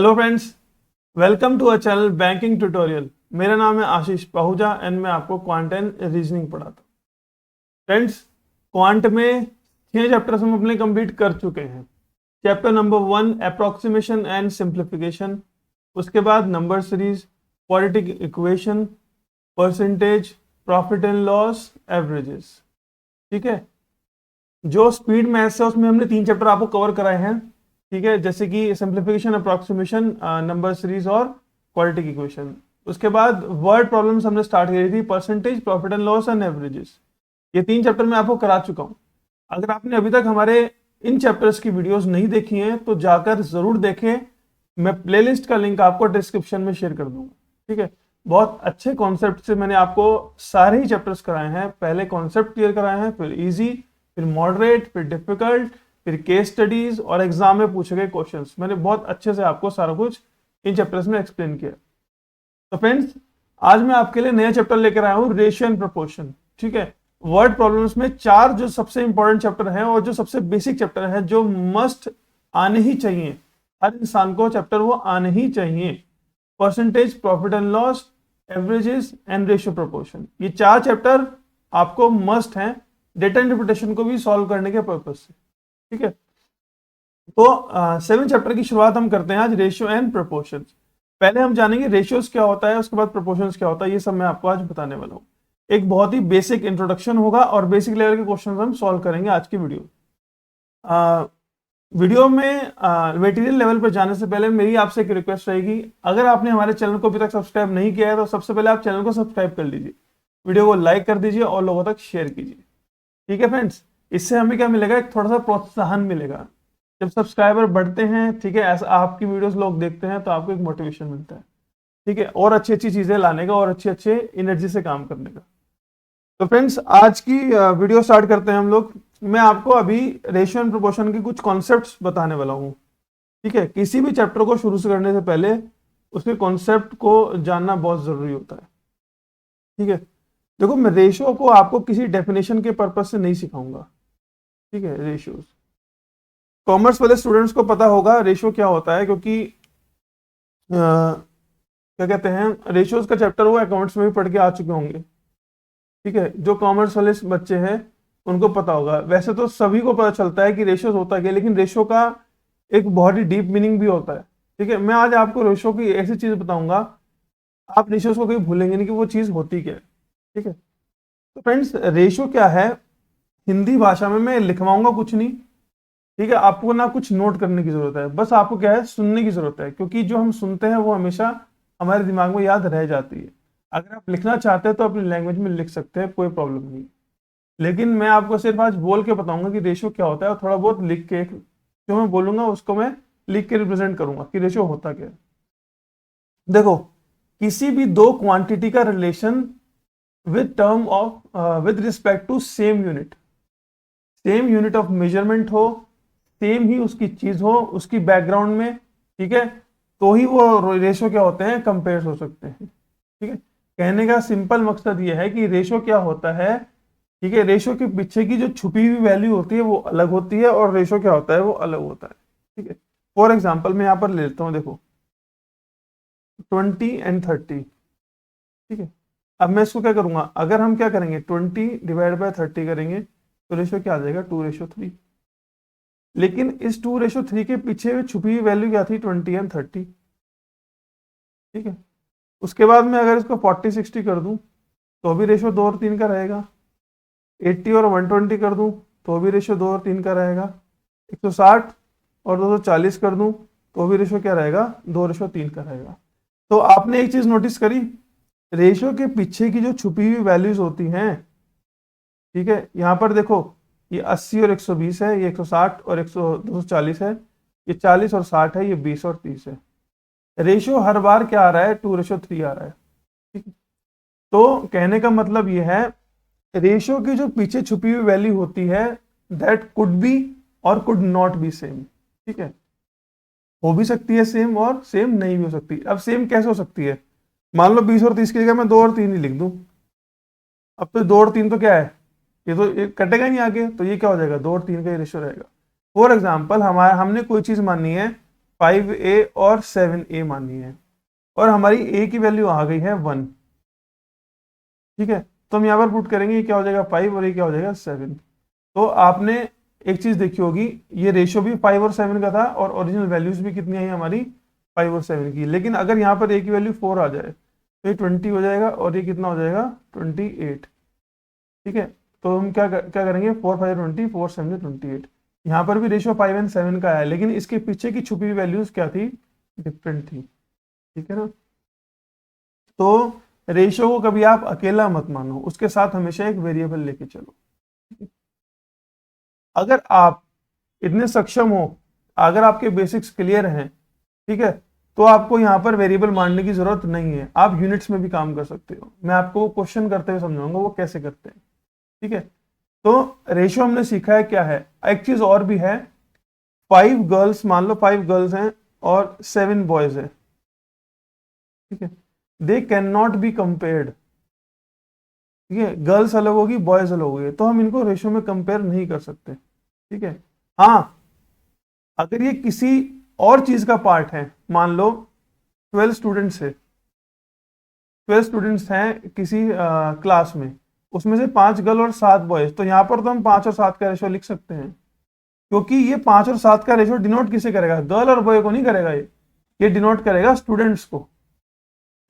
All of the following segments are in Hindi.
Hello friends, welcome to a channel banking tutorial. मेरा नाम है आशीष पाहुजा एंड मैं आपको क्वांट एंड रीजनिंग पढ़ाता हूँ। फ्रेंड्स, क्वांट में 6 चैप्टर्स हम अपने कंप्लीट कर चुके हैं। Chapter number 1 approximation and simplification, उसके बाद number series, quadratic equation, percentage, profit and loss, averages. ठीक है, जो स्पीड मैथ्स है उसमें हमने 3 चैप्टर आपको कवर कराए हैं। ठीक है, जैसे कि सिंप्लीफिकेशन, अप्रोक्सीमेशन, नंबर सीरीज और क्वाड्रेटिक इक्वेशन। उसके बाद वर्ड प्रॉब्लम्स हमने स्टार्ट करी थी, percentage, profit and loss and averages. ये 3 चैप्टर मैं आपको करा चुका हूं। अगर आपने अभी तक हमारे इन चैप्टर्स की वीडियोस नहीं देखी हैं तो जाकर जरूर देखें। मैं प्लेलिस्ट का लिंक आपको डिस्क्रिप्शन में शेयर कर दूंगा। ठीक है, बहुत अच्छे कॉन्सेप्ट से मैंने आपको सारे ही चैप्टर्स कराए हैं। पहले कॉन्सेप्ट क्लियर कराए हैं, फिर इजी, फिर मॉडरेट, फिर डिफिकल्ट, फिर केस स्टडीज और एग्जाम में पूछे गए क्वेश्चंस। मैंने बहुत अच्छे से आपको सारा कुछ इन चैप्टर्स में एक्सप्लेन किया। तो फ्रेंड्स, आज मैं आपके लिए नया चैप्टर लेकर आया हूँ, रेशियो एंड प्रोपोर्शन। ठीक है, वर्ड प्रॉब्लम्स में 4 जो सबसे इंपॉर्टेंट चैप्टर हैं और जो सबसे बेसिक चैप्टर है, जो मस्ट आने ही चाहिए, हर इंसान को चैप्टर वो आने ही चाहिए। Percentage, profit and loss, averages and ratio proportion, ये 4 चैप्टर आपको मस्ट हैं डेटा इंटरप्रिटेशन को भी सॉल्व करने के पर्पज से। ठीक है, तो 7 चैप्टर की शुरुआत हम करते हैं आज, रेशियो एंड प्रोपोर्शन। पहले हम जानेंगे रेशियोज क्या होता है, उसके बाद प्रोपोर्शंस क्या होता है। ये सब मैं आपको आज बताने वाला हूँ। एक बहुत ही बेसिक इंट्रोडक्शन होगा और बेसिक लेवल के क्वेश्चन हम सॉल्व करेंगे आज की वीडियो में। मटेरियल लेवल पर जाने से पहले मेरी आपसे एक रिक्वेस्ट रहेगी, अगर आपने हमारे चैनल को अभी तक सब्सक्राइब नहीं किया है तो सबसे पहले आप चैनल को सब्सक्राइब कर लीजिए, वीडियो को लाइक कर दीजिए और लोगों तक शेयर कीजिए। ठीक है फ्रेंड्स, इससे हमें क्या मिलेगा, एक थोड़ा सा प्रोत्साहन मिलेगा। जब सब्सक्राइबर बढ़ते हैं, ठीक है, ऐसा आपकी वीडियोस लोग देखते हैं तो आपको एक मोटिवेशन मिलता है। ठीक है, और अच्छी अच्छी चीजें लाने का और अच्छे अच्छे एनर्जी से काम करने का। तो फ्रेंड्स, आज की वीडियो स्टार्ट करते हैं हम लोग। मैं आपको अभी रेशियो एंड प्रोपोर्शन के कुछ कॉन्सेप्ट्स बताने वाला हूँ। ठीक है, किसी भी चैप्टर को शुरू से करने से पहले उसके कॉन्सेप्ट को जानना बहुत जरूरी होता है। ठीक है, देखो, मैं रेशियो को आपको किसी डेफिनेशन के पर्पज से नहीं सिखाऊंगा। ठीक है, रेशियोज कॉमर्स वाले स्टूडेंट्स को पता होगा रेशियो क्या होता है, क्योंकि क्या कहते हैं, रेशियोज का चैप्टर वो अकाउंट्स में भी पढ़ के आ चुके होंगे। ठीक है, जो कॉमर्स वाले बच्चे हैं उनको पता होगा। वैसे तो सभी को पता चलता है कि रेशियोज होता क्या है, लेकिन रेशियो का एक बहुत ही डीप मीनिंग भी होता है। ठीक है, मैं आज आपको रेशियो की ऐसी चीज बताऊंगा, आप रेशियोज को कभी भूलेंगे नहीं कि वो चीज होती क्या है। ठीक है, तो फ्रेंड्स, रेशियो क्या है, हिंदी भाषा में मैं लिखवाऊंगा कुछ नहीं। ठीक है, आपको ना कुछ नोट करने की जरूरत है, बस आपको क्या है, सुनने की जरूरत है, क्योंकि जो हम सुनते हैं वो हमेशा हमारे दिमाग में याद रह जाती है। अगर आप लिखना चाहते हैं तो अपनी लैंग्वेज में लिख सकते हैं, कोई प्रॉब्लम नहीं। लेकिन मैं आपको सिर्फ आज बोल के बताऊंगा कि रेशियो क्या होता है, और थोड़ा बहुत लिख के जो मैं बोलूंगा उसको मैं लिख के रिप्रेजेंट करूंगा कि रेशियो होता क्या है। देखो, किसी भी दो क्वांटिटी का relation with term of with respect to same unit, same unit of measurement हो, सेम ही उसकी चीज हो उसकी बैकग्राउंड में, ठीक है, तो ही वो रेशो क्या होते हैं, कंपेयर हो सकते हैं। ठीक है, कहने का सिंपल मकसद ये है कि रेशो क्या होता है। ठीक है, रेशो के पीछे की जो छुपी हुई वैल्यू होती है वो अलग होती है और रेशो क्या होता है वो अलग होता है। ठीक है, फॉर एग्जाम्पल मैं यहां पर ले लेता हूं, देखो 20 एंड 30। ठीक है, अब मैं इसको क्या करूंगा, अगर हम क्या करेंगे 20 डिवाइड बाय 30 करेंगे तो रेशो क्या आ जाएगा, 2:3। लेकिन इस 2:3 के पीछे छुपी हुई वैल्यू क्या थी, 20 एंड 30। ठीक है, उसके बाद में अगर इसको 40-60 कर दूं तो भी रेशो 2 और 3 का रहेगा। 80 और 120 कर दूं तो भी रेशो 2 और 3 का रहेगा। 160 और 240 कर दूं तो भी रेशो क्या रहेगा, 2:3 का रहेगा। तो आपने एक चीज नोटिस करी, रेशो के पीछे की जो छुपी हुई वैल्यूज होती हैं, ठीक है, यहां पर देखो, ये 80 और 120 है, ये 160 और 240 है, ये 40 और 60 है, ये 20 और 30 है। रेशियो हर बार क्या आ रहा है, 2:3 आ रहा है। ठीक है, तो कहने का मतलब ये है, रेशियो की जो पीछे छुपी हुई वैल्यू होती है, दैट कुड बी और कुड नॉट बी सेम। ठीक है, हो भी सकती है सेम और सेम नहीं भी हो सकती। अब सेम कैसे हो सकती है, मान लो 20 और 30 की जगह मैं 2 और 3 ही लिख दूं, अब तो 2 और 3 तो क्या है, ये तो ये कटेगा नहीं आगे, तो ये क्या हो जाएगा, 2 और 3 का ही रेशियो रहेगा। फॉर एग्जाम्पल, हमने कोई चीज माननी है 5a और 7a मानी है, और हमारी a की वैल्यू आ गई है 1। ठीक है, तो हम यहाँ पर पुट करेंगे, ये क्या हो जाएगा 5 और ये क्या हो जाएगा 7। तो आपने एक चीज देखी होगी, ये रेशियो भी 5 और 7 का था और ओरिजिनल वैल्यूज भी कितनी आई हमारी 5 और 7 की। लेकिन अगर यहाँ पर a की वैल्यू 4 आ जाए तो ये 20 हो जाएगा और ये कितना हो जाएगा 28। ठीक है, तो हम क्या करेंगे 4 5 20, 4 7 28। यहाँ पर भी रेशियो 5 एंड 7 का है, लेकिन इसके पीछे की छुपी हुई वैल्यूज क्या थी, डिफरेंट थी। ठीक है ना, तो रेशियो को कभी आप अकेला मत मानो, उसके साथ हमेशा एक वेरिएबल लेके चलो। अगर आप इतने सक्षम हो, अगर आपके बेसिक्स क्लियर हैं, ठीक है, तो आपको यहाँ पर वेरिएबल मानने की जरूरत नहीं है, आप यूनिट्स में भी काम कर सकते हो। मैं आपको क्वेश्चन करते हुए समझाऊंगा वो कैसे करते हैं। ठीक है, तो रेशियो हमने सीखा है क्या है। एक चीज और भी है, 5 गर्ल्स, मान लो 5 गर्ल्स हैं और 7 बॉयज है। ठीक है, they can not be compared. ठीक है, गर्ल्स अलग होगी, बॉयज अलग होगी, तो हम इनको रेशियो में कंपेयर नहीं कर सकते। ठीक है, हाँ अगर ये किसी और चीज का पार्ट है, मान लो 12 स्टूडेंट्स है, 12 स्टूडेंट्स हैं किसी क्लास में, उसमें से 5 गर्ल और 7 बॉयज, तो यहाँ पर तो हम 5 और 7 का रेशियो लिख सकते हैं, क्योंकि ये 5 और 7 का रेशियो डिनोट किसे करेगा, गर्ल और बॉय को नहीं करेगा, ये डिनोट करेगा स्टूडेंट्स को।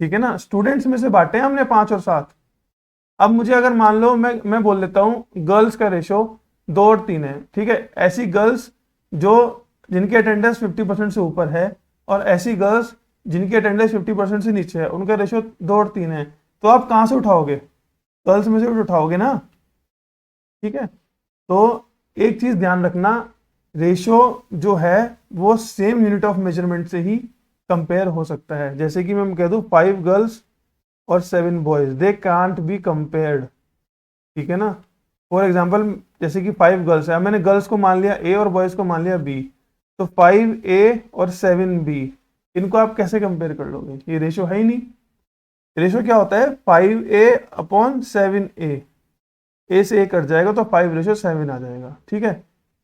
ठीक है ना, स्टूडेंट्स में से बांटे हमने 5 और 7। अब मुझे अगर मान लो मैं बोल देता हूँ गर्ल्स का रेशियो 2 और 3 है। ठीक है, ऐसी गर्ल्स जो जिनकी अटेंडेंस 50% से ऊपर है, और ऐसी गर्ल्स जिनकी अटेंडेंस 50% से नीचे है, उनका रेशियो 2 और 3 है, तो आप कहाँ से उठाओगे, गर्ल्स में से उठाओगे ना। ठीक है, तो एक चीज ध्यान रखना, रेशियो जो है वो सेम यूनिट ऑफ मेजरमेंट से ही कंपेयर हो सकता है। जैसे कि मैं कह दूं 5 गर्ल्स और 7 boys, they can't be compared. ठीक है ना, फॉर एग्जाम्पल जैसे कि 5 गर्ल्स है, मैंने गर्ल्स को मान लिया ए और बॉयज को मान लिया बी, तो 5a और 7b, इनको आप कैसे कंपेयर कर लोगे, ये रेशियो है ही नहीं। रेशियो क्या होता है 5a अपॉन 7a, ए से ए कट जाएगा तो 5:7 आ जाएगा। ठीक है,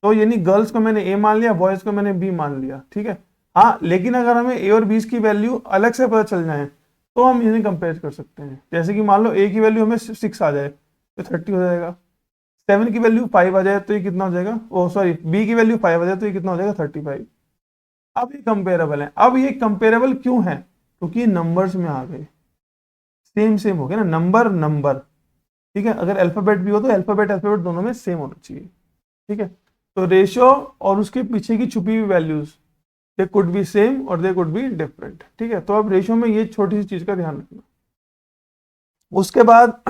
तो यानी गर्ल्स को मैंने ए मान लिया, बॉयज को मैंने बी मान लिया। ठीक है, हाँ लेकिन अगर हमें ए और बी की वैल्यू अलग से पता चल जाए तो हम इन्हें कंपेयर कर सकते हैं। जैसे कि मान लो ए की वैल्यू हमें 6 आ जाए तो 30 हो जाएगा, 7 की वैल्यू 5 आ जाए तो ये कितना हो जाएगा, ओ सॉरी बी की वैल्यू 5 आ जाए तो ये कितना हो जाएगा 35। अब ये कंपेरेबल है। अब ये कंपेरेबल क्यों है, क्योंकि नंबर्स में आ गए, सेम सेम हो गया ना, नंबर नंबर। ठीक है, अगर अल्फाबेट भी हो तो अल्फाबेट अल्फाबेट दोनों में सेम होना चाहिए। ठीक है, तो रेशियो और उसके पीछे की छुपी हुई values, they could be same और दे कुड बी डिफरेंट। ठीक है, तो अब रेशियो में ये छोटी सी चीज का ध्यान रखना। उसके बाद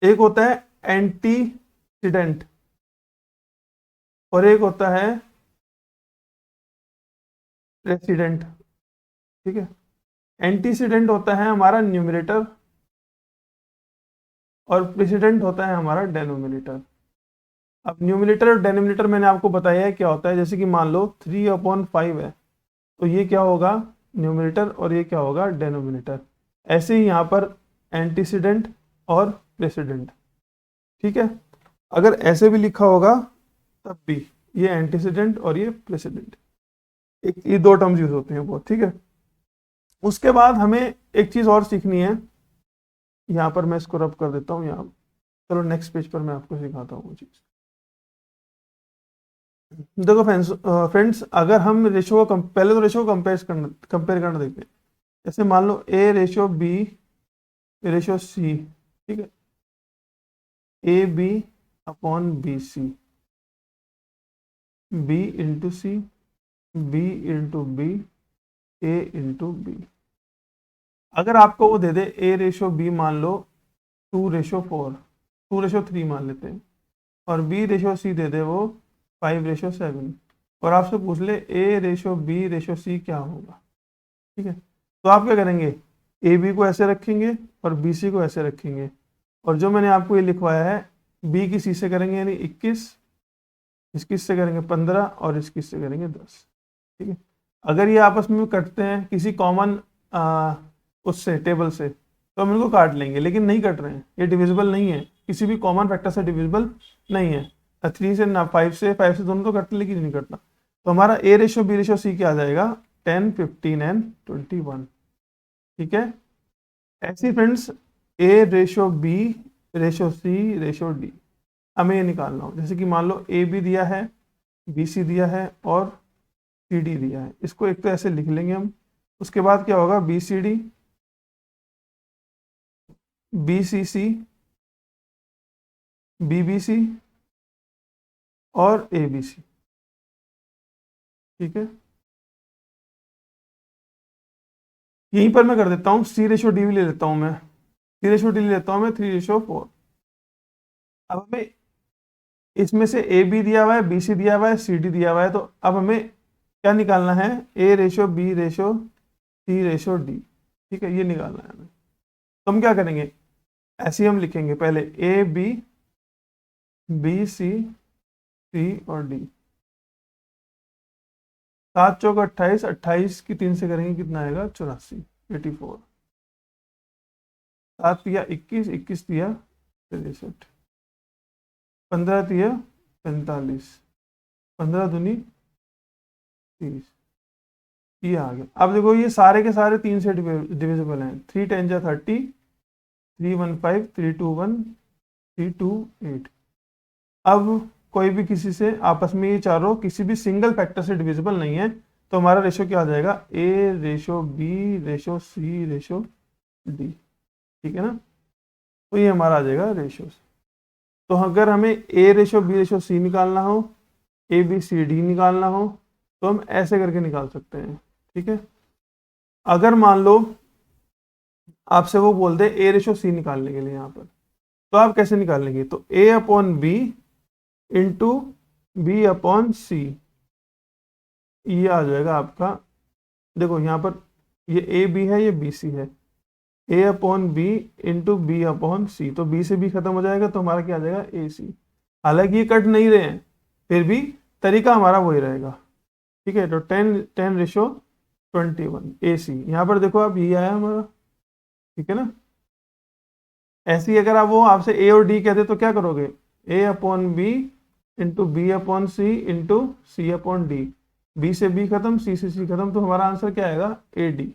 एक होता है एंटीसीडेंट और एक होता है प्रेसिडेंट। ठीक है, एंटीसीडेंट होता है हमारा न्यूमरेटर और प्रेसिडेंट होता है हमारा डेनोमिनेटर। अब न्यूमरेटर और डेनोमिनेटर मैंने आपको बताया है क्या होता है। जैसे कि मान लो 3/5 है, तो ये क्या होगा न्यूमरेटर और ये क्या होगा डेनोमिनेटर। ऐसे ही यहाँ पर एंटीसीडेंट और प्रेसिडेंट। ठीक है, अगर ऐसे भी लिखा होगा तब भी ये एंटीसीडेंट और ये प्रेसिडेंट, एक ये दो टर्म्स यूज होते हैं बहुत। ठीक है, उसके बाद हमें एक चीज और सीखनी है, यहाँ पर मैं इसको रब कर देता हूँ यहाँ। चलो नेक्स्ट पेज पर मैं आपको सिखाता हूँ वो चीज। देखो फ्रेंड्स अगर हम रेशियो को पहले तो रेशियो को कंपेयर करना देखते हैं। जैसे मान लो A ratio B ratio C. ठीक है, A B upon B C, B into C, B into B, A into B. अगर आपको वो दे दे ए रेशियो बी मान लो 2:4, 2:3 मान लेते हैं, और बी रेशियो सी दे दे वो 5:7, और आपसे पूछ ले A ratio B ratio C क्या होगा। ठीक है, तो आप क्या करेंगे, ए बी को ऐसे रखेंगे और बी सी को ऐसे रखेंगे, और जो मैंने आपको ये लिखवाया है बी की सी से करेंगे यानी 21, इसकी से करेंगे 15 और इसकी से करेंगे 10। ठीक है, अगर ये आपस में कटते हैं किसी कॉमन उससे टेबल से तो हम इनको काट लेंगे, लेकिन नहीं कट रहे हैं, ये डिविजिबल नहीं है, किसी भी कॉमन फैक्टर से डिविजिबल नहीं है। 3 से ना 5 से दोनों तो कटते लेकिन नहीं कटता। तो हमारा ए रेशो बी रेशो सी क्या आ जाएगा 10, 15 एंड 21। ठीक है। ऐसी फ्रेंड्स ए रेशो बी रेशो सी रेशो डी हमें ये निकालना हो। जैसे कि मान लो ए बी दिया है, बी सी दिया है और सी डी दिया है। इसको एक तो ऐसे लिख लेंगे हम। उसके बाद क्या होगा B C D, B C C, B B C और ए बी सी। ठीक है। यहीं पर मैं कर देता हूँ सी रेशो डी भी ले लेता हूँ मैं। सी रेशो डी ले लेता हूँ मैं 3:4। अब हमें इसमें से ए बी दिया हुआ है, बी सी दिया हुआ है, सी डी दिया हुआ है। तो अब हमें क्या निकालना है A ratio B ratio C ratio D. ठीक है, ये निकालना है हमें। तो हम क्या करेंगे ऐसे ही हम लिखेंगे पहले ए बी, बी सी, सी और डी। 7 चौक 28, 28 की 3 से करेंगे कितना आएगा 84, 84। 7 तिया 21, 21 तिया 63, 15 तिया 45, 15 दूनी 30। ये आ गया। अब देखो ये सारे के सारे 3 से डिविजिबल हैं। 3 10 जा 30, 315, 321, 328। अब कोई भी किसी से आपस में ये चारों किसी भी सिंगल फैक्टर से डिविजिबल नहीं है। तो हमारा रेशो क्या आ जाएगा ए रेशो बी रेशो सी रेशो डी। ठीक है ना। तो ये हमारा आ जाएगा रेशो। तो अगर हमें ए रेशो बी रेशो सी निकालना हो, ए बी सी डी निकालना हो, तो हम ऐसे करके निकाल सकते हैं। ठीक है। अगर मान लो आपसे वो बोल दे ए रेशो सी निकालने के लिए यहाँ पर, तो आप कैसे निकालेंगे तो A upon B into B upon C. ये आ जाएगा आपका। देखो यहाँ पर ये ए बी है, ये बी सी है। A upon B into B upon C, तो बी से बी खत्म हो जाएगा तो हमारा क्या आ जाएगा ए सी। हालांकि ये कट नहीं रहे हैं फिर भी तरीका हमारा वही रहेगा। ठीक है। तो 10:21 ए सी। यहाँ पर देखो आप ये आया हमारा। ठीक है ना। ऐसे ही अगर आप वो आपसे ए और डी कहते तो क्या करोगे A upon B into B upon C into C upon D. B से बी खत्म, सी से सी खत्म, तो हमारा आंसर क्या आएगा ए डी।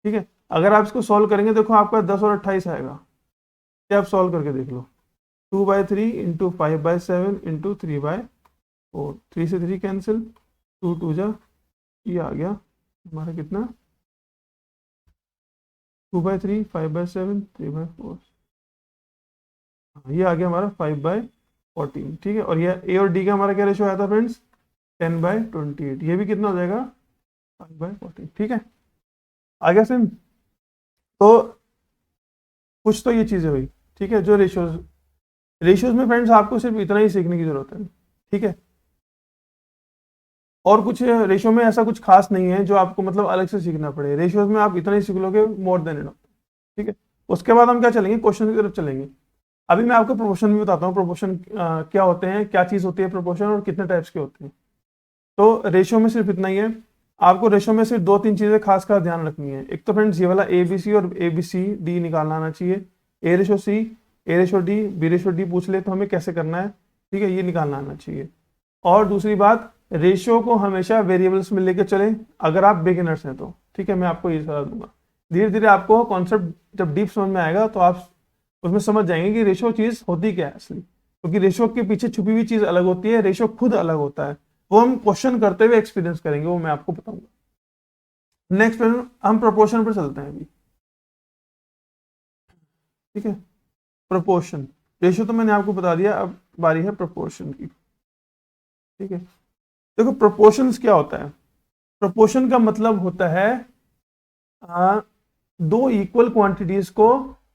ठीक है। अगर आप इसको सॉल्व करेंगे देखो आपका 10 और 28 आएगा। क्या आप सॉल्व करके देख लो। 2/3 इंटू 5/7 इंटू 3/4। 3 से 3 कैंसिल, 2 2 जा, ये आ गया हमारा कितना 2/3 5/7 3/4। ये आ गया हमारा 5/14। ठीक है। और ये ए और डी का हमारा क्या रेशो आया था फ्रेंड्स 10/28। ये भी कितना हो जाएगा 5/14। ठीक है। आ गया सेम। तो कुछ तो ये चीजें हुई। ठीक है। जो रेशियोज रेशियोज में फ्रेंड्स आपको सिर्फ इतना ही सीखने की जरूरत है। ठीक है। और कुछ रेशियो में ऐसा कुछ खास नहीं है जो आपको मतलब अलग से सीखना पड़े। रेशियोज में आप इतना ही सीख लोगे मोर देन इनफ। ठीक है। उसके बाद हम क्या चलेंगे क्वेश्चन की तरफ चलेंगे। अभी मैं आपको प्रोपोर्शन भी बताता हूँ। प्रोपोर्शन क्या होते हैं, क्या चीज होती है प्रोपोर्शन और कितने टाइप्स के होते हैं। तो रेशियो में सिर्फ इतना ही है। आपको रेशियो में सिर्फ 2-3 चीजें खास कर ध्यान रखनी है। एक तो फ्रेंड्स ये वाला ए बी सी और ए बी सी डी निकालना आना चाहिए। A ratio C, A ratio D, B ratio D पूछ ले तो हमें कैसे करना है। ठीक है, ये निकालना आना चाहिए। और दूसरी बात, रेशियो को हमेशा वेरिएबल्स में लेकर चलें अगर आप बिगिनर्स हैं तो। ठीक है, मैं आपको ये सलाह दूंगा। धीरे धीरे आपको कॉन्सेप्ट जब डीप समझ में आएगा तो आप उसमें समझ जाएंगे कि रेशियो चीज होती क्या है असली। क्योंकि रेशियो के पीछे छुपी हुई चीज अलग होती है, रेशियो खुद अलग होता है। वो हम क्वेश्चन करते हुए एक्सपीरियंस करेंगे, वो मैं आपको बताऊंगा। नेक्स्ट हम प्रोपोर्शन पर चलते हैं अभी। ठीक है, प्रोपोर्शन। रेशियो तो मैंने आपको बता दिया, अब बारी है प्रोपोर्शन की। ठीक है, देखो प्रोपोर्शंस क्या होता है। प्रोपोर्शन का मतलब होता है दो इक्वल क्वांटिटीज को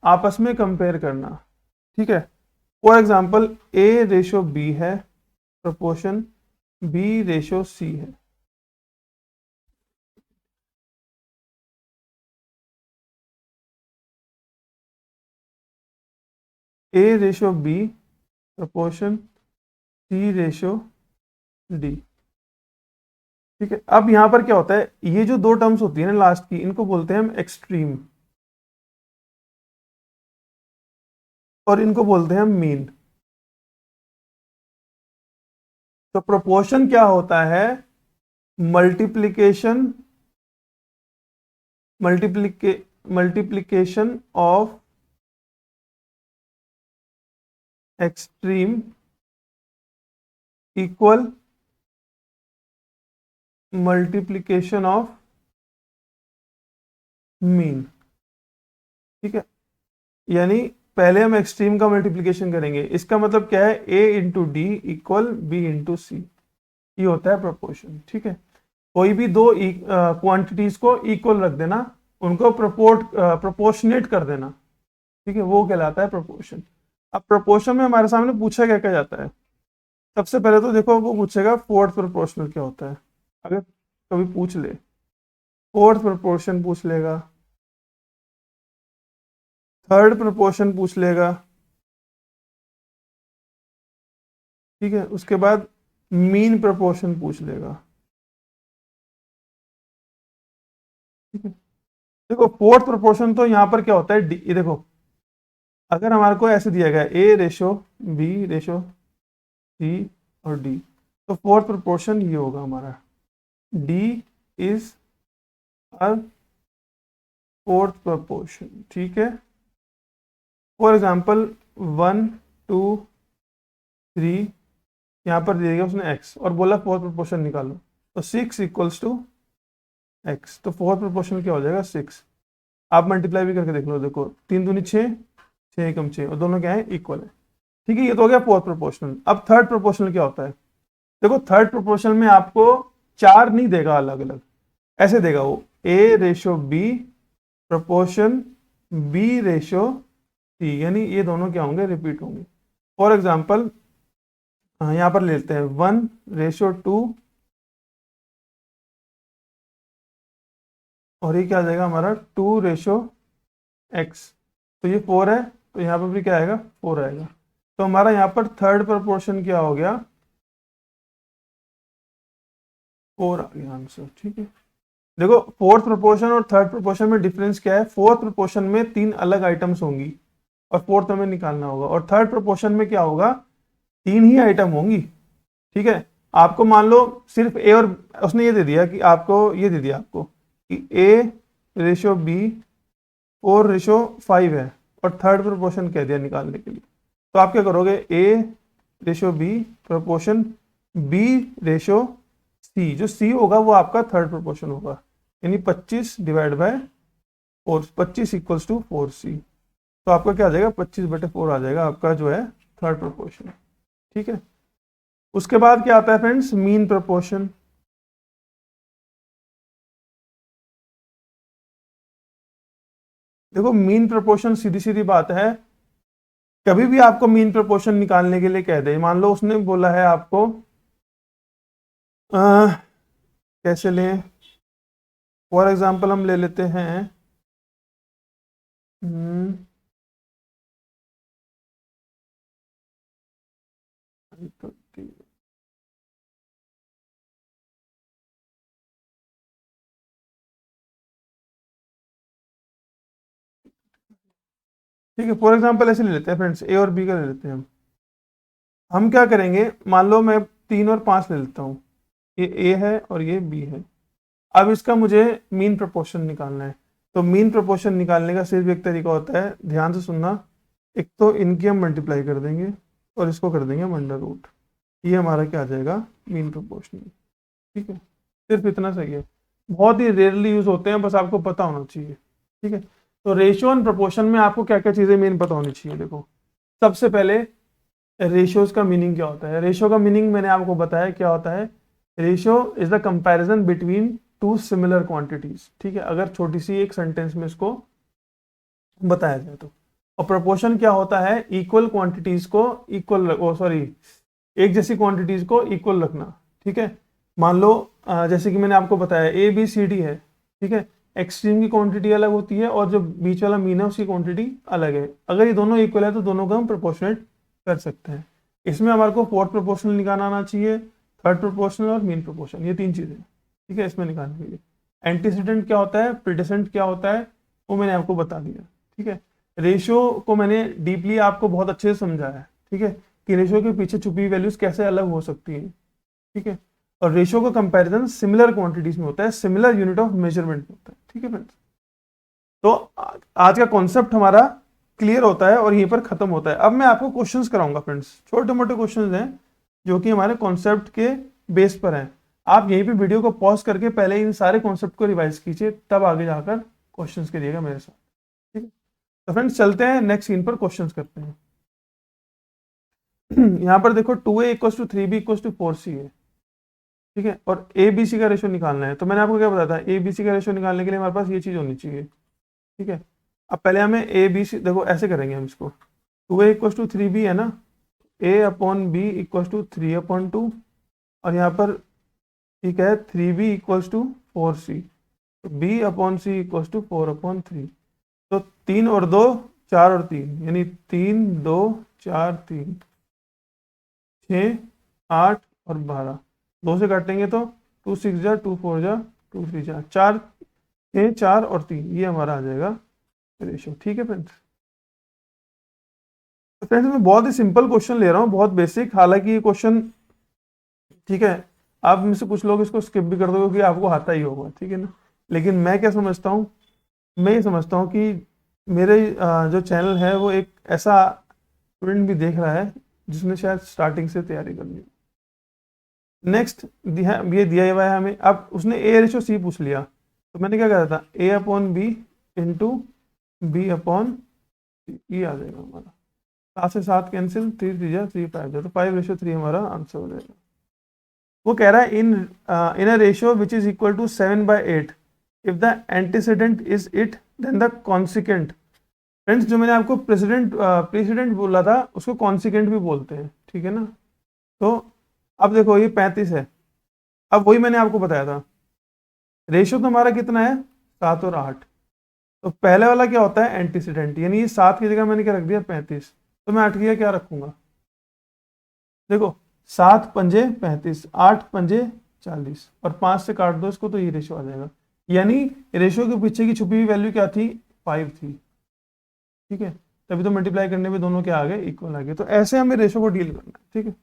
आपस में कंपेयर करना। ठीक है, for example A ratio B है, प्रोपोर्शन बी रेशो सी है। A ratio B proportion C ratio D. ठीक है, अब यहां पर क्या होता है, ये जो दो टर्म्स होती है ना लास्ट की, इनको बोलते हैं हम एक्सट्रीम और इनको बोलते हैं हम मीन। तो प्रोपोर्शन क्या होता है? Multiplication multiplication of extreme equal multiplication of mean. ठीक है, यानी पहले हम एक्सट्रीम का मल्टीप्लीकेशन करेंगे। इसका मतलब क्या है? a into D equal B into C. ये होता है प्रोपोर्शन। ठीक है, कोई भी दो क्वांटिटीज को इक्वल रख देना, उनको प्रोपोर्शनेट कर देना। ठीक है, वो कहलाता है प्रोपोर्शन। अब प्रोपोर्शन में हमारे सामने पूछा क्या क्या जाता है? सबसे पहले तो देखो, वो पूछेगा फोर्थ प्रोपोर्शनल क्या होता है। अगर कभी पूछ ले, फोर्थ प्रोपोर्शन पूछ लेगा, थर्ड प्रोपोर्शन पूछ लेगा। ठीक है, उसके बाद मीन प्रोपोर्शन पूछ लेगा। ठीक है, देखो फोर्थ प्रोपोर्शन तो यहाँ पर क्या होता है? डी। देखो, अगर हमारे को ऐसे दिया गया A ratio B ratio C और डी, तो फोर्थ प्रोपोर्शन ये होगा हमारा, D is our fourth proportion. ठीक है, फॉर एग्जाम्पल 1 2 3, यहाँ पर दिया गया उसने x और बोला फोर्थ प्रोपोर्शन निकालो, तो 6 इक्वल्स टू x। तो फोर्थ प्रोपोर्शन क्या हो जाएगा? 6। आप मल्टीप्लाई भी करके देख लो। देखो 3 दूनी 6, 6 एकम 6, और दोनों क्या है? इक्वल है। ठीक है, ये तो हो गया फोर्थ प्रोपोर्शनल। अब थर्ड प्रोपोर्शनल क्या होता है? देखो थर्ड प्रोपोर्शनल में आपको 4 नहीं देगा अलग अलग, ऐसे देगा वो a ratio b proportion b ratio c, यानी ये दोनों क्या होंगे? रिपीट होंगे। फॉर एग्जाम्पल यहाँ पर ले लेते हैं 1 रेशो 2, और ये क्या आ जाएगा हमारा? 2 रेशो x। तो ये 4 है, तो यहाँ पर भी क्या आएगा? 4 आएगा। तो हमारा यहाँ पर थर्ड प्रोपोर्शन क्या हो गया? 4 आ गया आंसर। ठीक है, देखो फोर्थ प्रोपोर्शन और थर्ड प्रोपोर्शन में डिफरेंस क्या है? फोर्थ प्रोपोर्शन में 3 अलग आइटम्स होंगी और फोर्थ हमें निकालना होगा, और थर्ड प्रोपोर्शन में क्या होगा? 3 ही आइटम होंगी। ठीक है, आपको मान लो सिर्फ ए और उसने ये दे दिया कि आपको ये दे दिया आपको कि ए रेशो बी 4 रेशो 5 है, और थर्ड प्रोपोर्शन कह दिया निकालने के लिए। तो आप क्या करोगे? A ratio B proportion B ratio C, जो सी होगा वो आपका थर्ड प्रोपोर्शन होगा, यानी 25 divide by 4, 25 equals to 4c। तो आपका क्या आ जाएगा? 25/4 आ जाएगा आपका जो है थर्ड प्रोपोर्शन। ठीक है, उसके बाद क्या आता है फ्रेंड्स? Mean proportion. देखो मीन प्रोपोर्शन सीधी सीधी बात है, कभी भी आपको मीन प्रोपोर्शन निकालने के लिए कह दे, मान लो उसने बोला है आपको कैसे लें? फॉर एग्जांपल हम ले लेते हैं ठीक है, फॉर एग्जांपल ऐसे ले लेते हैं फ्रेंड्स, ए और बी का ले लेते हैं हम क्या करेंगे? मान लो मैं 3 और 5 ले लेता हूँ, ये ए है और ये बी है। अब इसका मुझे मीन प्रोपोर्शन निकालना है। तो मीन प्रोपोर्शन निकालने का सिर्फ एक तरीका होता है, ध्यान से सुनना। एक तो इनकी हम मल्टीप्लाई कर देंगे और इसको कर देंगे अंडर रूट, ये हमारा क्या आ जाएगा? Mean proportional. ठीक है, सिर्फ इतना सही है, बहुत ही रेयरली यूज होते हैं, बस आपको पता होना चाहिए। ठीक है, तो रेशियो एंड प्रोपोर्शन में आपको क्या क्या चीजें मेन पता होनी चाहिए। देखो सबसे पहले रेशियोज का मीनिंग क्या होता है? रेशियो का मीनिंग मैंने आपको बताया क्या होता है। Ratio is the comparison between two similar quantities. ठीक है, अगर छोटी सी एक सेंटेंस में इसको बताया जाए तो। और प्रोपोर्शन क्या होता है? इक्वल क्वांटिटीज को एक जैसी क्वांटिटीज को इक्वल रखना। ठीक है, मान लो जैसे कि मैंने आपको बताया ए बी सी डी है। ठीक है, एक्सट्रीम की क्वांटिटी अलग होती है और जो बीच वाला मीन है उसकी क्वांटिटी अलग है। अगर ये दोनों इक्वल है तो दोनों को हम प्रोपोर्शनेट कर सकते हैं। इसमें हमारे को फोर्थ प्रोपोर्शनल निकालना आना चाहिए, थर्ड प्रोपोर्शनल और मीन प्रोपोर्शन, ये 3 चीजें। ठीक है, इसमें निकालने के लिए एंटीसीडेंट क्या होता है, प्रीडिसेंट क्या होता है, वो मैंने आपको बता दिया। ठीक है, रेशियो को मैंने डीपली आपको बहुत अच्छे से समझाया है। ठीक है, कि रेशियो के पीछे छुपी वैल्यूज कैसे अलग हो सकती हैं। ठीक है। और रेशियो का कंपैरिजन सिमिलर क्वांटिटीज में होता है, सिमिलर यूनिट ऑफ मेजरमेंट में होता है। ठीक है फ्रेंड्स, तो आज का कॉन्सेप्ट हमारा क्लियर होता है और यहीं पर खत्म होता है। अब मैं आपको क्वेश्चंस कराऊंगा फ्रेंड्स, छोटे मोटे क्वेश्चंस हैं जो कि हमारे कॉन्सेप्ट के बेस पर हैं। आप यहीं पे वीडियो को पॉज करके पहले इन सारे कॉन्सेप्ट को रिवाइज कीजिए, तब आगे जाकर क्वेश्चंस करिएगा मेरे साथ। ठीक है, तो फ्रेंड्स चलते हैं नेक्स्ट सीन पर, क्वेश्चंस करते हैं। यहाँ पर देखो 2a equal to 3b equal to 4c है। ठीक है, और ए बी सी का रेशो निकालना है। तो मैंने आपको क्या बताया था, ए बी सी का रेशो निकालने के लिए हमारे पास ये चीज होनी चाहिए। ठीक है, अब पहले हमें ए बी सी, देखो ऐसे करेंगे हम इसको, 2a इक्वल टू 3b है ना, a upon B equal to 3 upon 2, और यहाँ पर ठीक है 3b equal to 4c, b upon C equal to 4 upon 3। तो 3 और 2 4 और 3, यानी 3 2 4 3 6 8 और 12, 2 से काटेंगे तो 2 6 जा 2 4 जा 2 3 जा 4 6 4 और 3, ये हमारा आ जाएगा रेशियो। ठीक है फ्रेंड्स, तो फ्रेंड्स मैं बहुत ही सिंपल क्वेश्चन ले रहा हूँ, बहुत बेसिक। हालांकि ये क्वेश्चन ठीक है, आप में से कुछ लोग इसको स्किप भी कर दोगे क्योंकि आपको आता ही होगा। ठीक है ना, लेकिन मैं क्या समझता हूँ, मैं ये समझता हूँ कि मेरे जो चैनल है वो एक ऐसा स्टूडेंट भी देख रहा है जिसने शायद स्टार्टिंग से तैयारी करनी है। नेक्स्ट ये दिया हुआ है हमें, अब उसने ए रेशो सी पूछ लिया, तो मैंने क्या कहा था, A upon B into B upon E आ जाएगा हमारा। 7 से 7 कैंसिल, 3 3 जा 3 5 जा, तो 5:3 हमारा आंसर हो जाएगा। वो कह रहा है in a ratio which is equal to 7/8 if the antecedent is it then the consequent. Friends जो मैंने आपको प्रेसिडेंट बोला था उसको कॉन्सिक्वेंट भी बोलते हैं। ठीक है ना, तो अब देखो ये 35 है, अब वही मैंने आपको बताया था, रेशियो तो हमारा कितना है 7 और 8, तो पहले वाला क्या होता है एंटीसीडेंट, यानी ये 7 की जगह मैंने क्या रख दिया 35, तो मैं 8 की जगह क्या रखूंगा, देखो 7 पंजे 35, 8 पंजे 40, और 5 से काट दो इसको तो ये रेशियो आ जाएगा। यानी रेशियो के पीछे की छुपी हुई वैल्यू क्या थी, 5 थी। ठीक है, तभी तो मल्टीप्लाई करने में दोनों क्या आ गए, इक्वल आ गए। तो ऐसे हमें रेशियो को डील करना है। ठीक है,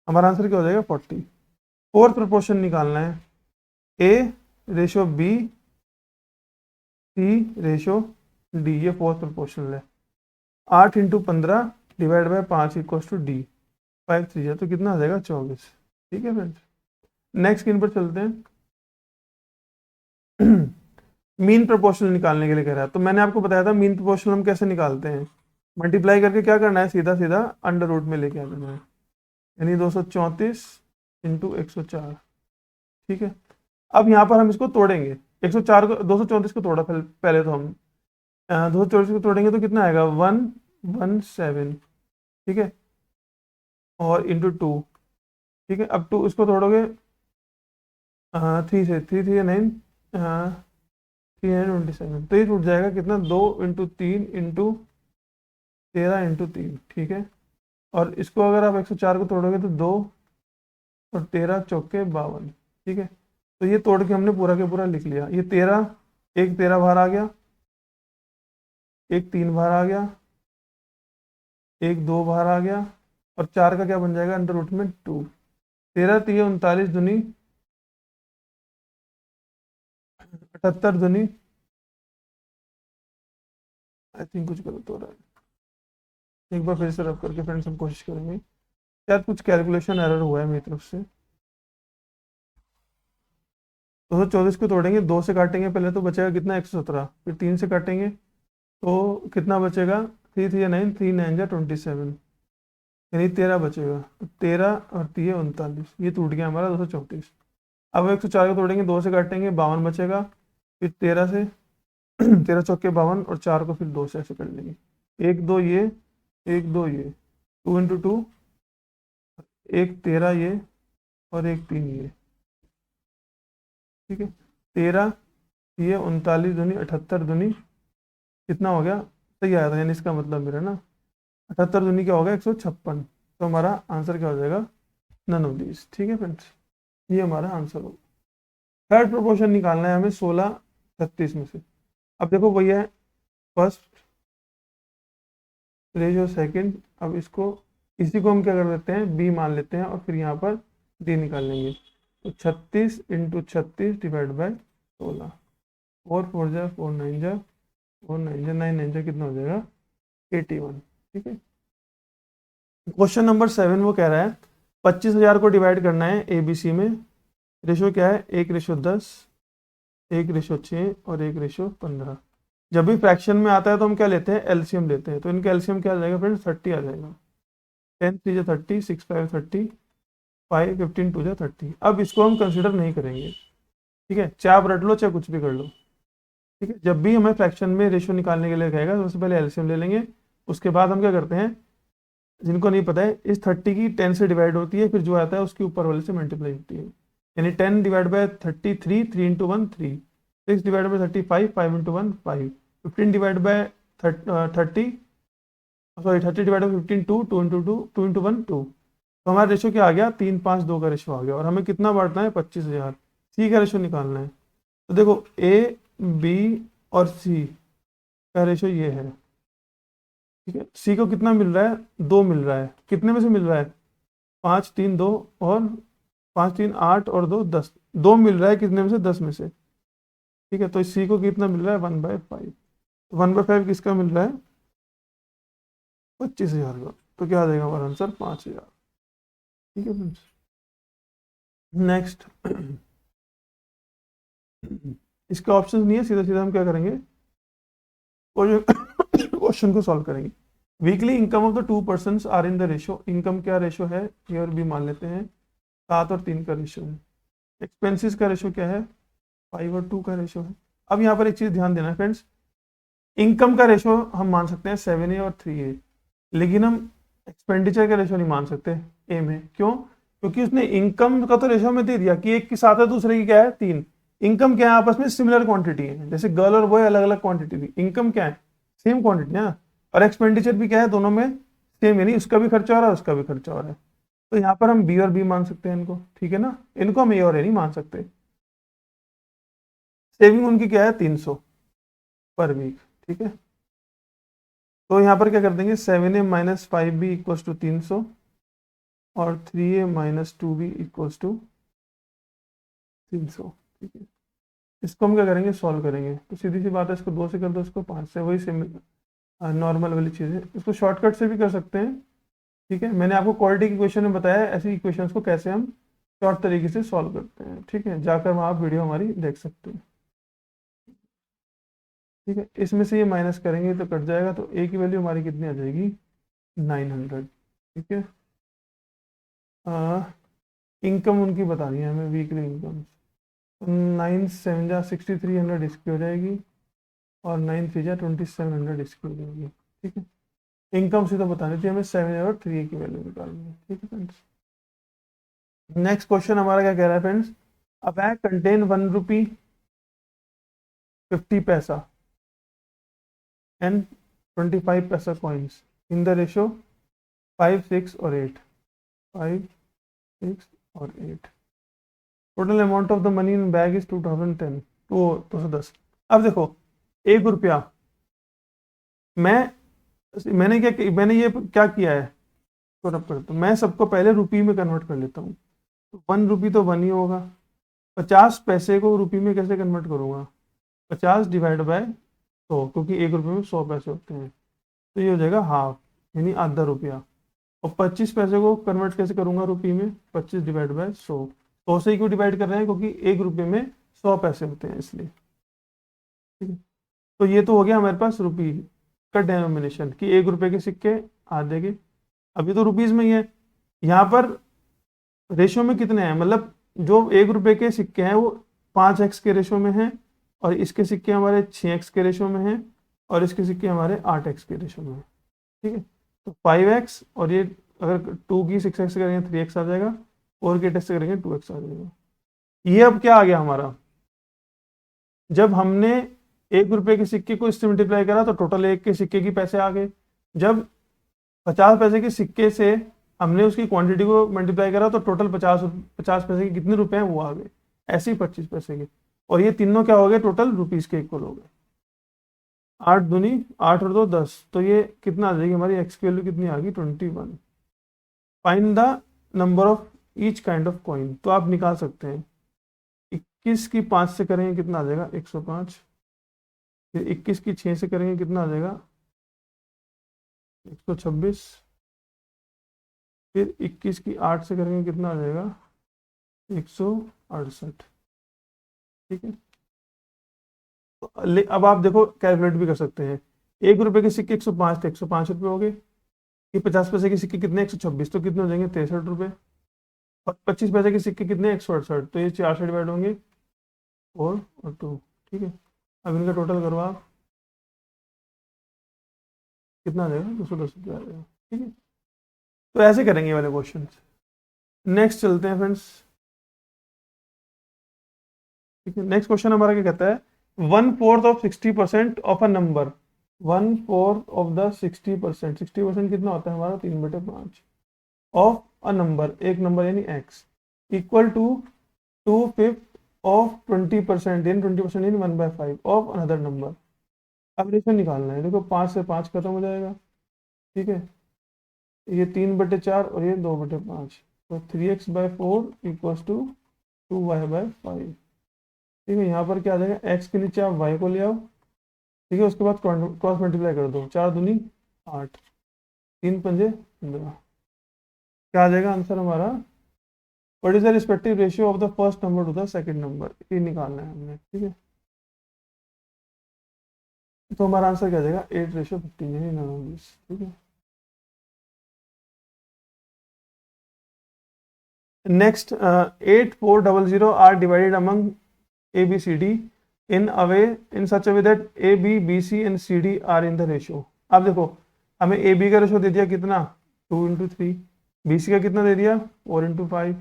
हमारा आंसर क्या हो जाएगा 40। फोर्थ प्रोपोर्शन निकालना है, A ratio B C ratio D, ये फोर्थ प्रोपोर्शनल है। 8 into 15 divide by 5 equal to D, 5 3 है तो कितना आ जाएगा 24। ठीक है फ्रेंड्स, नेक्स्ट स्क्रीन पर चलते हैं। मीन प्रोपोर्शनल निकालने के लिए कह रहा है, तो मैंने आपको बताया था मीन प्रोपोर्शनल हम कैसे निकालते हैं, मल्टीप्लाई करके क्या करना है, सीधा सीधा अंडर रूट में लेके आ जाना है, यानी 234 इंटू 104। ठीक है, अब यहाँ पर हम इसको तोड़ेंगे, 104 को 234 को तोड़ा पहले तो हम 234 को तोड़ेंगे तो कितना आएगा 117। ठीक है, और इंटू 2। ठीक है, अब 2 इसको तोड़ोगे 3 से, 3 3 9 327, तो ये टूट जाएगा कितना, 2 इंटू 3 इंटू 13 इंटू 3। ठीक है, और इसको अगर आप 104 को तोड़ोगे तो 2 और 13 चौके 52। ठीक है, तो ये तोड़ के हमने पूरा के पूरा लिख लिया, ये 13, एक 13 बाहर आ गया, एक 3 बाहर आ गया, एक 2 बाहर आ गया, और 4 का क्या बन जाएगा अंडर रूट में 2। 13 3 39 दूनी 78 दूनी, आई थिंक कुछ गलत हो रहा है, एक बार फिर से रब करके फ्रेंड्स हम कोशिश करेंगे, शायद कुछ कैलकुलेशन एरर हुआ है मेरी तरफ से। 224 को तोड़ेंगे, 2 से काटेंगे पहले तो बचेगा कितना 117, फिर 3 से काटेंगे तो कितना बचेगा 3 3 9 3 9 जा 27, यानी 13 बचेगा, तो 13 और 3 39, ये टूट गया हमारा 234। अब 104 को तोड़ेंगे, 2 से काटेंगे 52 बचेगा, फिर 13 से 13 चौके 52, और 4 को फिर 2 से ऐसे कर लेंगे, 1 2 ये, 1 2 ये, 2 इंटू 2, एक 13 ये, और एक 3 ये। ठीक है, 13 ये 39 दूनी 78 दूनी कितना हो गया, सही आया था, यानी इसका मतलब मेरा ना 78 दूनी क्या होगा 156, तो हमारा आंसर क्या हो जाएगा नन ऑफ दीज। ठीक है फ्रेंड्स, ये हमारा आंसर होगा। थर्ड प्रोपोर्शन निकालना है हमें 16 36 में से। अब देखो भैया फर्स्ट रेशियो सेकंड, अब इसको इसी को हम क्या कर देते हैं बी मान लेते हैं, और फिर यहाँ पर डी निकाल लेंगे। तो 36 इंटू 36 डिवाइड बाय 16, 4 4 जा 4 9 जा 4 9 जा 9 9 जा कितना हो जाएगा 81। ठीक है। क्वेश्चन नंबर 7 वो कह रहा है 25,000 को डिवाइड करना है ABC में। रेशो क्या है 1:10, 1:6 और 1:15। जब भी फ्रैक्शन में आता है तो हम क्या लेते हैं एलसीएम लेते हैं। तो इनका एलसीएम क्या आ जाएगा फ्रेंड्स 30 आ जाएगा। 10 3 जा 30, 6 5 30, 5 15 2 जा 30। अब इसको हम कंसिडर नहीं करेंगे। ठीक है, चाहे आप रट लो चाहे कुछ भी कर लो। ठीक है, जब भी हमें फ्रैक्शन में रेशो निकालने के लिए कहेगा सबसे पहले एलसीएम ले लेंगे। उसके बाद हम क्या करते हैं, जिनको नहीं पता है, इस 30 की 10 से डिवाइड होती है, फिर जो आता है उसकी ऊपर वाले से मल्टीप्लाई होती है। यानी 10 divide by 33, 3 into 1 3, 6 divide by 35, 5 into 1 5, 15 divide bye 30 divide by 15 2, 2 into 2, 2 into 1 2। तो हमारा रेशो क्या आ गया 3 5 2 का रेशो आ गया। और हमें कितना बांटना है 25,000। सी का रेशो निकालना है। तो देखो ए बी और सी का रेशो ये है। ठीक है, सी को कितना मिल रहा है 2 मिल रहा है। कितने में से मिल रहा है 5 3 2 और 5 3 8 और 2 10। 2 मिल रहा है कितने में से 10 में से। ठीक है, तो सी को कितना मिल रहा है 1/5। 1/5 किसका मिल रहा है 25,000 का। तो क्या आ जाएगा हमारा आंसर 5,000। ठीक है फ्रेंड्स। नेक्स्ट इसका ऑप्शन नहीं है, सीधा सीधा हम क्या करेंगे क्वेश्चन को सॉल्व करेंगे। Weekly income of the 2 persons are in the ratio. Income क्या रेशो है ए और बी मान लेते हैं, 7 और 3 का रेशो है। एक्सपेंसेस का रेशो क्या है 5 और 2 का रेशो है। अब यहाँ पर एक चीज ध्यान देना है फ्रेंड्स, इनकम का रेशो हम मान सकते हैं 7A और 3A, लेकिन हम एक्सपेंडिचर का रेशो नहीं मान सकते ए में। क्यों? क्योंकि उसने इनकम का तो रेशो में दे दिया कि एक की 7 है, दूसरे की क्या है 3। इनकम क्या है आपस में सिमिलर क्वांटिटी है, जैसे गर्ल और बॉय अलग अलग क्वांटिटी थी, इनकम क्या है सेम क्वांटिटी है। और एक्सपेंडिचर भी क्या है दोनों में सेम, यानी उसका भी खर्चा हो रहा है उसका भी खर्चा हो रहा है। तो यहाँ पर हम बी और बी मान सकते हैं इनको। ठीक है ना, इनको हम ए और ए नहीं मान सकते। सेविंग उनकी क्या है 300 पर वीक। ठीक है, तो यहाँ पर क्या कर देंगे 7A minus 5B equals to 300 और 3A minus 2B equals to 300। ठीक है, इसको हम क्या करेंगे सॉल्व करेंगे। तो सीधी सी बात है, इसको 2 से कर दो, इसको 5 से, वही सेम नॉर्मल वाली चीज़ है। इसको शॉर्टकट से भी कर सकते हैं। ठीक है, मैंने आपको क्वालिटी की क्वेश्चन में बताया ऐसी इक्वेशंस को कैसे हम शॉर्ट तरीके से सॉल्व करते हैं। ठीक है, जाकर वहाँ आप वीडियो हमारी देख सकते हैं। ठीक है, इसमें से ये माइनस करेंगे तो कट जाएगा, तो ए की वैल्यू हमारी कितनी आ जाएगी 900। ठीक है, इनकम उनकी बतानी है हमें वीकली इनकम। 9 7 जा 6300 इसकी हो जाएगी और 9 3 जा 2700 इसकी हो जाएगी। ठीक है, इनकम से तो बतानी थी हमें 7 और 3 की वैल्यू निकालनी है। ठीक है फ्रेंड्स, नेक्स्ट क्वेश्चन हमारा क्या कह रहा है फ्रेंड्स, अ बैग कंटेन 1 रुपी 50 पैसा एंड 25 पैसा कॉइन्स इन द रेशो 5 6 और 8। 5 6 और 8। Total amount of the money in bag is 2010 210। अब देखो 1 रुपया, मैंने ये क्या किया है तो रब करता हूँ, मैं सबको पहले रुपी में कन्वर्ट कर लेता हूँ। तो 1 रुपी तो 1 ही होगा। 50 पैसे को रुपी में कैसे कन्वर्ट करूँगा 50 डिवाइड बाय 100, क्योंकि 1 रुपये में 100 पैसे होते हैं। तो ये हो जाएगा हाफ, यानी आधा रुपया। और 25 पैसे को कन्वर्ट कैसे करूंगा रुपये में 25 डिवाइड बाय 100। 100 से क्यों डिवाइड कर रहे हैं क्योंकि 1 रुपये में 100 पैसे होते हैं इसलिए। ठीक है, तो ये तो हो गया हमारे पास रुपी का डेनोमिनेशन कि 1 रुपये के सिक्के आधे के, अभी तो रुपीज में ही है। यहाँ पर रेशो में कितने हैं, मतलब जो 1 रुपये के सिक्के हैं वो 5x के रेशो में हैं, और इसके सिक्के हमारे 6x के रेशो में हैं, और इसके सिक्के हमारे 8x के रेशो में हैं। ठीक है, तो 5x और ये अगर 2 की 6x से करेंगे 3x आ जाएगा, 4 के टेस्ट से करेंगे 2x आ जाएगा। ये अब क्या आ गया हमारा, जब हमने 1 रुपये के सिक्के को इससे मल्टीप्लाई करा तो टोटल 1 के सिक्के की पैसे आ गए। जब 50 पैसे के सिक्के से हमने उसकी क्वांटिटी को मल्टीप्लाई करा तो टोटल 50 पैसे के कितने रुपए हैं वो आ गए। ऐसे ही 25 पैसे के, और ये तीनों क्या हो गए टोटल रुपीज के इक्वल हो गए। 8 दूनी 8 और 2 10, तो ये कितना आ जाएगी हमारी एक्स की वैल्यू कितनी आ गई 21। Find the number of each kind of coin. तो आप निकाल सकते हैं 21 की 5 से करेंगे कितना आ जाएगा 105, फिर 21 की 6 से करेंगे कितना आ जाएगा 126, फिर 21 की 8 से करेंगे कितना आ जाएगा 168। ठीक है, तो अब आप देखो कैलकुलेट भी कर सकते हैं। 1 रुपए के सिक्के 105 थे, 105 रुपये हो गए। ये 50 पैसे के सिक्के कितने 126, तो कितने हो जाएंगे 63 रुपये। और 25 पैसे के सिक्के कितने 168, तो ये 4 से डिवाइड होंगे 4 और 2। ठीक है, अब इनका टोटल करो आप, कितना आ जाएगा 210 रुपये आ जाएगा। ठीक है, तो ऐसे करेंगे ये वाले क्वेश्चन। नेक्स्ट चलते हैं फ्रेंड्स। ठीक है, नेक्स्ट क्वेश्चन हमारा क्या कहता है, 1/4 of 60% of a number, 1/4 of the 60%, 60% कितना होता है हमारा 3/5 ऑफ अ नंबर, एक नंबर यानी x, इक्वल टू 2/5 ऑफ 20% यानी 20% यानी 1/5 ऑफ अनदर नंबर। अब रेशो निकालना है। देखो 5 से 5 खत्म हो जाएगा। ठीक है, ये 3/4 और ये 2/5, तो 3x/4 इक्वल्स टू 2y/5। ठीक है, यहाँ पर क्या आ जाएगा, x के नीचे आप y को ले आओ। ठीक है, उसके बाद क्रॉस मल्टीप्लाई कर दो, 4 दूनी 8, 3 पंजे 15। क्या आ जाएगा आंसर हमारा, what is the respective ratio of the first number two the second number, ये निकालना है हमने। ठीक है, तो हमारा आंसर क्या आ जाएगा 8:15 यानी 19। ठीक है, next 8,400 are divided among A B C D in a way in such a way that A B B C and C D are in the ratio. अब देखो हमें ए बी का रेशियो दे दिया कितना 2:3, बी सी का कितना दे दिया 4:5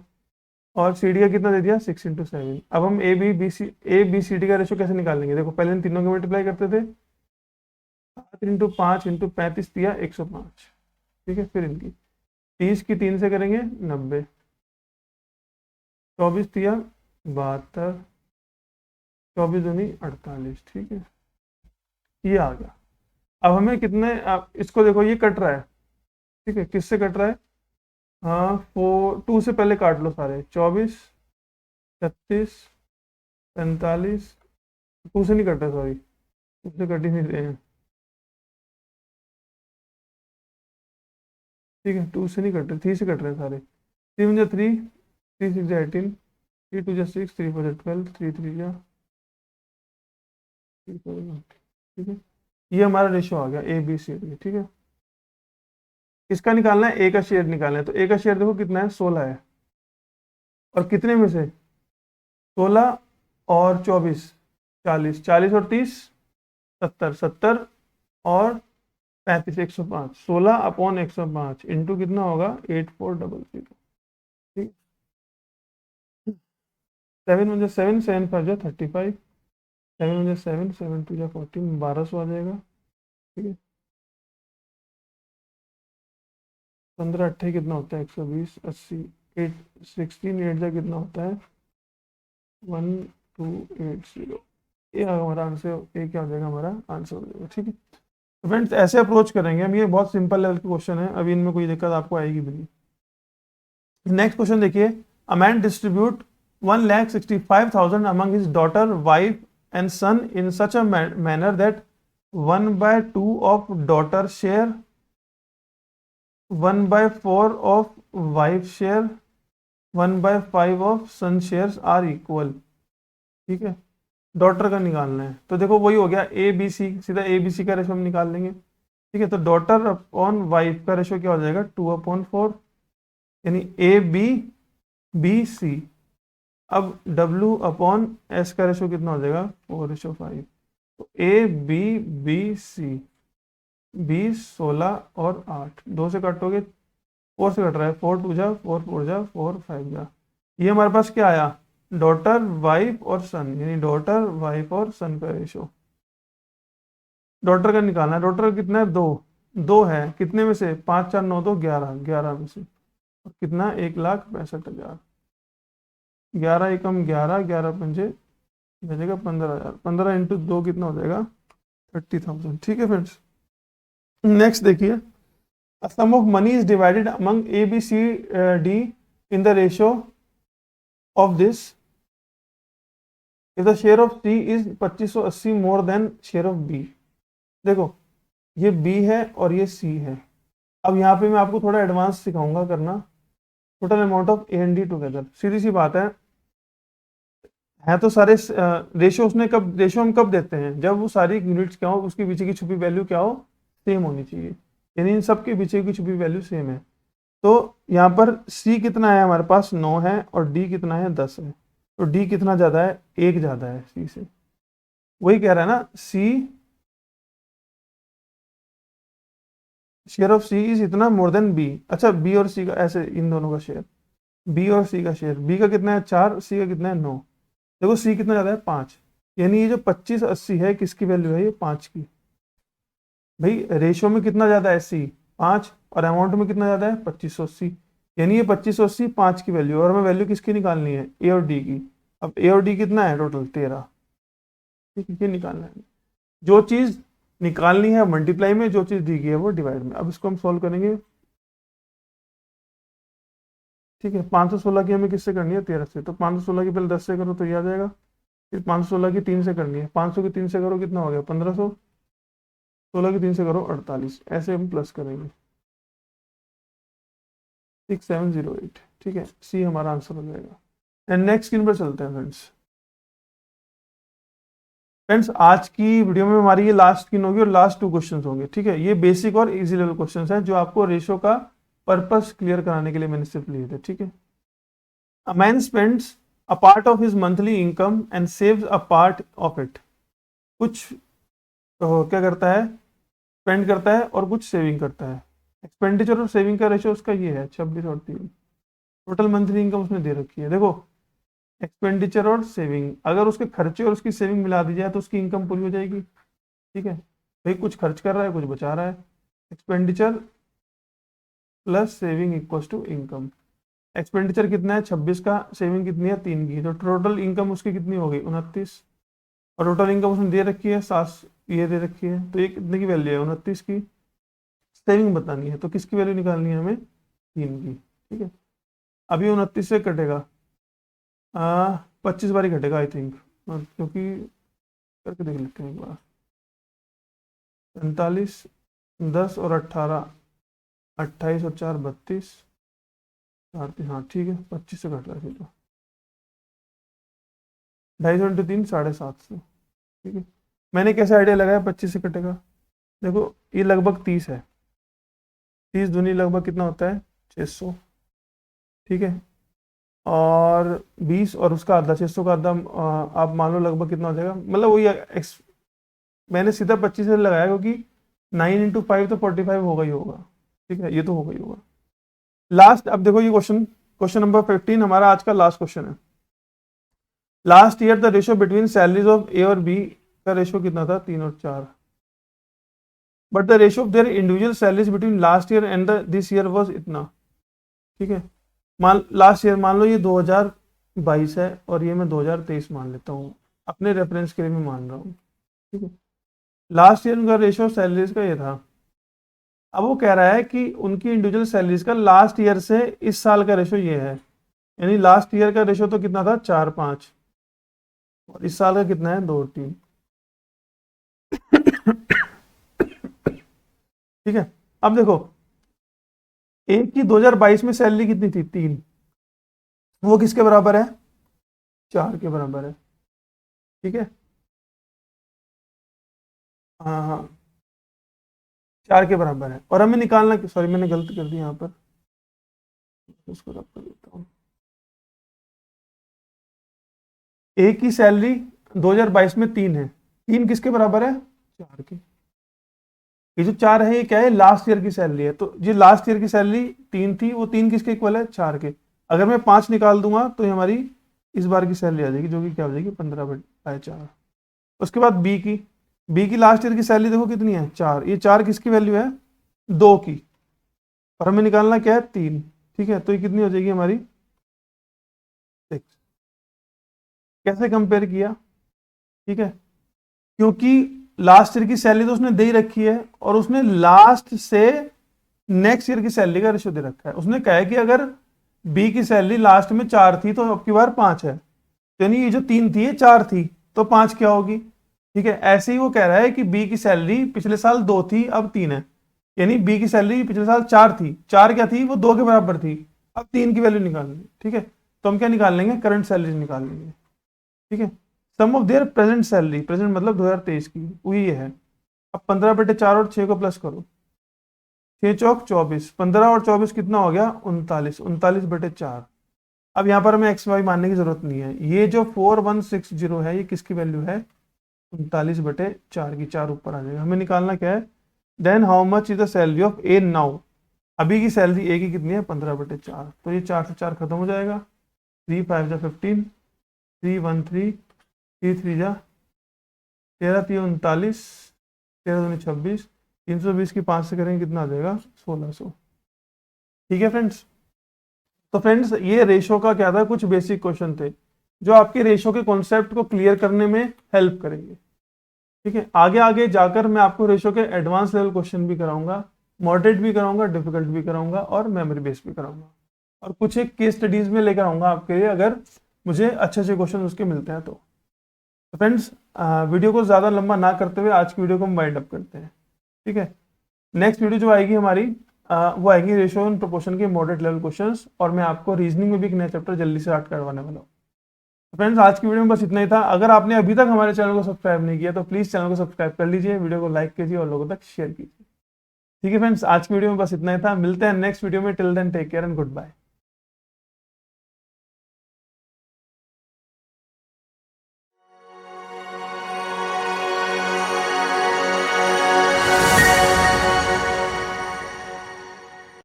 और सी डी का कितना दे दिया 6:7। अब हम ए बी सी डी का रेशियो कैसे निकालेंगे, देखो पहले इन तीनों को मल्टीप्लाई करते थे, 7 × 5 × 35 दिया 105। ठीक है, फिर इनकी 30 की 3 से करेंगे 90, 24 दिया 72, 24 दूनी 48। ठीक है, ये आ गया। अब हमें कितने, आप इसको देखो ये कट रहा है। ठीक है, किससे कट रहा है, हाँ 2 से पहले काट लो सारे, 24, 36, 45, 2 से नहीं कट रहा, सॉरी 2 से कट ही नहीं रहे हैं। ठीक है, 2 से नहीं कट रहे, 3 से कट रहे हैं सारे। 3 × 3, 3 × 6 = 18, 3 × 2 = 6, 3 × 4 = 12, 3 × 3 = 3। ठीक है, ये हमारा रेशियो आ गया ए बी सी डी। ठीक है, इसका निकालना है, ए का शेयर निकालना है। तो ए का शेयर देखो कितना है 16 है, और कितने में से 16 और 24 40, 40 और 30 70, 70 और 35 105, 16/105 इंटू कितना होगा 8400। ठीक, 7 × 7, 7 × 5 = 35, 7 × 7, 7 × 2 = 14, 1200 आ जाएगा। ठीक है, 15 8 कितना होता है 120, 80, 8 16 8 जा कितना होता है 1280। ये हमारा आंसर, ये क्या हो जाएगा हमारा आंसर हो जाएगा। ठीक है, तो फ्रेंड्स ऐसे अप्रोच करेंगे हम, ये बहुत सिंपल लेवल के क्वेश्चन है, अभी इनमें कोई दिक्कत आपको आएगी भी नहीं। नेक्स्ट क्वेश्चन देखिए, a man distribute 1,65,000 among his daughter wife and son in such a manner that 1/2 of daughter share, 1/4 of wife share, 1/5 of son shares are equal. ठीक है, डॉटर का निकालना है। तो देखो वही हो गया ए बी सी, सीधा ए बी सी का रेशो हम निकाल लेंगे। ठीक है, तो डॉटर अपॉन वाइफ का रेशो क्या हो जाएगा 2/4, यानी ए बी बी सी। अब डब्ल्यू अपॉन एस का रेशो कितना हो जाएगा 4:5। तो ए बी बी सी 20, 16 और 8, 2 से काटोगे 4 से कट रहा है, 4 2 जा 4 4 जा 4 5 जा। ये हमारे पास क्या आया, डॉटर वाइफ और सन, यानी डॉटर वाइफ और सन का रेशो। डॉटर का निकालना है, डॉटर कितना है 2 है, कितने में से 5 4 9 2 11, 11 में से, और कितना 1,65,000, 11 एकम 11, 11 पंजे बचेगा 15,000, 15 × 2 कितना हो जाएगा 30,000। ठीक है फ्रेंड्स, नेक्स्ट देखिए, a sum of money is divided among A, B, C, D in the ratio of this if the share of C is 2580 more than share of B. देखो ये बी है और ये सी है। अब यहाँ पे मैं आपको थोड़ा एडवांस सिखाऊंगा करना। Total amount of A and D together, सीधी सी बात है तो सारे रेशियो उसने कब, रेशियो हम कब देते हैं, जब वो सारी यूनिट्स क्या हो, उसके पीछे की छुपी वैल्यू क्या हो, सेम होनी चाहिए। यानी इन सब के पीछे की छुपी वैल्यू सेम है। तो यहाँ पर सी कितना है हमारे पास 9 है और डी कितना है 10 है। तो डी कितना ज़्यादा है, 1 ज़्यादा है सी से। वही कह रहा है ना, C share of C is इतना मोर देन बी। अच्छा बी और सी का ऐसे, इन दोनों का शेयर, बी और सी का शेयर, बी का कितना है 4, सी का कितना है 9। देखो सी कितना ज़्यादा है 5, यानी ये जो 2580 है किसकी वैल्यू है, ये 5 की। भाई रेशियो में कितना ज़्यादा है सी 5, और अमाउंट में कितना ज़्यादा है 2580, यानी ये 2580 5 की वैल्यू, और हमें वैल्यू किसकी निकालनी है, ए और डी की। अब ए और डी कितना है टोटल 13, ठीक है, ये निकालना है। जो चीज़ निकालनी है मल्टीप्लाई में, जो चीज़ दी गई है वो डिवाइड में। अब इसको हम सॉल्व करेंगे, ठीक है। 516 की हमें किससे करनी है, 13 से। तो 516 की पहले 10 से करो तो ये आ जाएगा, फिर 516 की 3 से करनी है, 500 की 3 से करो कितना हो गया 1500, 16 की 3 से करो 48, ऐसे हम प्लस करेंगे 6708, ठीक है। सी हमारा आंसर हो जाएगा। एंड नेक्स्ट स्क्रीन पर चलते हैं फ्रेंड्स, आज की वीडियो में हमारी ये लास्ट स्क्रीन होगी और लास्ट 2 क्वेश्चंस होंगे, ठीक है। ये बेसिक और इजी लेवल क्वेश्चंस हैं जो आपको रेशियो का पर्पस क्लियर कराने के लिए मैंने सिर्फ लिए थे, ठीक है। A man spends a part of his monthly income and saves a part of it. कुछ क्या करता है, स्पेंड करता है और कुछ सेविंग करता है। एक्सपेंडिचर और सेविंग का रेशियो उसका ये है 26 और 3। टोटल मंथली इनकम उसने दे रखी है। देखो एक्सपेंडिचर और सेविंग, अगर उसके खर्चे और उसकी सेविंग मिला दी जाए तो उसकी इनकम पूरी हो जाएगी, ठीक है। भाई कुछ खर्च कर रहा है कुछ बचा रहा है, expenditure plus saving equals to income. Expenditure कितना है 26 का, सेविंग कितनी है 3 की, तो टोटल इनकम उसकी कितनी हो गई 29। और टोटल इनकम उसने दे रखी है 7, ये दे रखी है, तो ये कितने की वैल्यू है 29 की। सेविंग बतानी है तो किसकी वैल्यू निकालनी है हमें, 3 की, ठीक है। अभी 29 से कटेगा 25 बार ही घटेगा आई थिंक, क्योंकि करके देख लेते हैं एक बार। 45, 10 और 18, 28 और 4 32, 4 हाँ ठीक है, 25 से घट रहा है तो 250 इंटू 3 750, ठीक है। मैंने कैसे आइडिया लगाया 25 से कटेगा, देखो ये लगभग 30 है, 30 दूनी लगभग कितना होता है 600, ठीक है। और 20 और उसका आधा 600 का आधा आप मान लो लगभग कितना हो जाएगा, मतलब वही मैंने सीधा 25 से लगाया क्योंकि 9 इंटू 5 तो 45 होगा ही होगा, ठीक है, ये तो होगा ही होगा। लास्ट, अब देखो ये क्वेश्चन नंबर 15 हमारा आज का लास्ट क्वेश्चन है। Last year the ratio between salaries of A और बी का रेशियो कितना था 3 और 4, but the ratio of their individual salaries between last year and this year was इतना, ठीक है। लास्ट ईयर मान लो ये 2022 है और ये मैं 2023 मान लेता हूँ, अपने रेफरेंस के लिए मैं मान रहा हूँ, ठीक है। लास्ट ईयर उनका रेशियो सैलरीज का ये था। अब वो कह रहा है कि उनकी इंडिविजुअल सैलरीज का लास्ट ईयर से इस साल का रेशियो ये है, यानी लास्ट ईयर का रेशियो तो कितना था 4-5 और इस साल का कितना है 2-3, ठीक है। अब देखो एक की 2022 में सैलरी कितनी थी 3, वो किसके बराबर है 4 के बराबर है, ठीक है। हाँ हाँ 4 के बराबर है, और हमें निकालना, सॉरी मैंने गलत कर दिया यहाँ पर, उसको रब कर देता हूँ। ए की सैलरी 2022 में 3 है, 3 किसके बराबर है 4 के। ये जो 4 है ये क्या है, लास्ट ईयर की सैलरी है, तो जो लास्ट ईयर की सैलरी 3 थी वो 3 किसके इक्वल है 4 के। अगर मैं 5 निकाल दूंगा तो ये हमारी इस बार की सैलरी आ जाएगी, जो कि क्या हो जाएगी 15/4। उसके बाद बी की लास्ट ईयर की सैलरी देखो कितनी है 4, ये 4 किसकी वैल्यू है 2 की, और हमें निकालना क्या है 3, ठीक है। तो ये कितनी हो जाएगी हमारी 6। कैसे कंपेयर किया, ठीक है, क्योंकि लास्ट ईयर की सैलरी तो उसने दे ही रखी है और उसने लास्ट से नेक्स्ट ईयर की सैलरी का रेशियो दे रखा है। उसने कहा है कि अगर बी की सैलरी लास्ट में 4 थी तो अब की बार 5 है, तो यानी ये जो 3 थी ये 4 थी, तो 5 क्या होगी। ठीक है, ऐसे ही वो कह रहा है कि बी की सैलरी पिछले साल 2 थी अब 3 है, यानी बी की सैलरी पिछले साल 4 थी, 4 क्या थी, वो 2 के बराबर थी, अब 3 की वैल्यू निकालनी। ठीक है, तो हम क्या निकाल लेंगे, करंट सैलरी निकाल लेंगे। ठीक है, sum of their present salary, present मतलब 2023 की, वो ये है। अब 15/4 और 6 को प्लस करो, 6 चौक 24, 15 और 24 कितना हो गया, 39, 39/4। अब यहाँ पर हमें एक्स वाई मानने की जरूरत नहीं है, ये जो 4160 है ये किसकी वैल्यू है, 39/4 की, 4 ऊपर आ जाएगा। हमें निकालना क्या है, then how much is the salary of A now, अभी की सैलरी ए की कितनी है, 15/4, तो ये 4 से 4 खत्म हो जाएगा, 3 5 जा 15, 3 1 3, 3 3 जा 13, 3 39, 13 दूनी 26, 320 की 5 से करेंगे कितना आ जाएगा, 1600। ठीक है फ्रेंड्स, तो फ्रेंड्स ये रेशो का क्या था, कुछ बेसिक क्वेश्चन थे जो आपके रेशो के कॉन्सेप्ट को क्लियर करने में हेल्प करेंगे। ठीक है, आगे आगे जाकर मैं आपको रेशो के एडवांस लेवल क्वेश्चन भी कराऊंगा, मॉडरेट भी कराऊंगा, डिफिकल्ट भी कराऊंगा और मेमोरी बेस्ड भी कराऊंगा, और कुछ एक केस स्टडीज में लेकर आऊंगा आपके लिए, अगर मुझे अच्छे अच्छे क्वेश्चन उसके मिलते हैं तो। फ्रेंड्स वीडियो को ज़्यादा लंबा ना करते हुए आज की वीडियो को हम वाइंड अप करते हैं। ठीक है, नेक्स्ट वीडियो जो आएगी हमारी वो आएगी रेशियो एंड प्रोपोर्शन के मॉडरेट लेवल क्वेश्चंस, और मैं आपको रीजनिंग में भी एक नया चैप्टर जल्दी से स्टार्ट करवाने वाला हूँ। फ्रेंड्स आज की वीडियो में बस इतना ही था, अगर आपने अभी तक हमारे चैनल को सब्सक्राइब नहीं किया तो प्लीज़ चैनल को सब्सक्राइब कर लीजिए, वीडियो को लाइक कीजिए और लोगों तक शेयर कीजिए। ठीक है फ्रेंड्स, आज की वीडियो में बस इतना ही था, मिलते हैं नेक्स्ट वीडियो में, till then take care and good bye.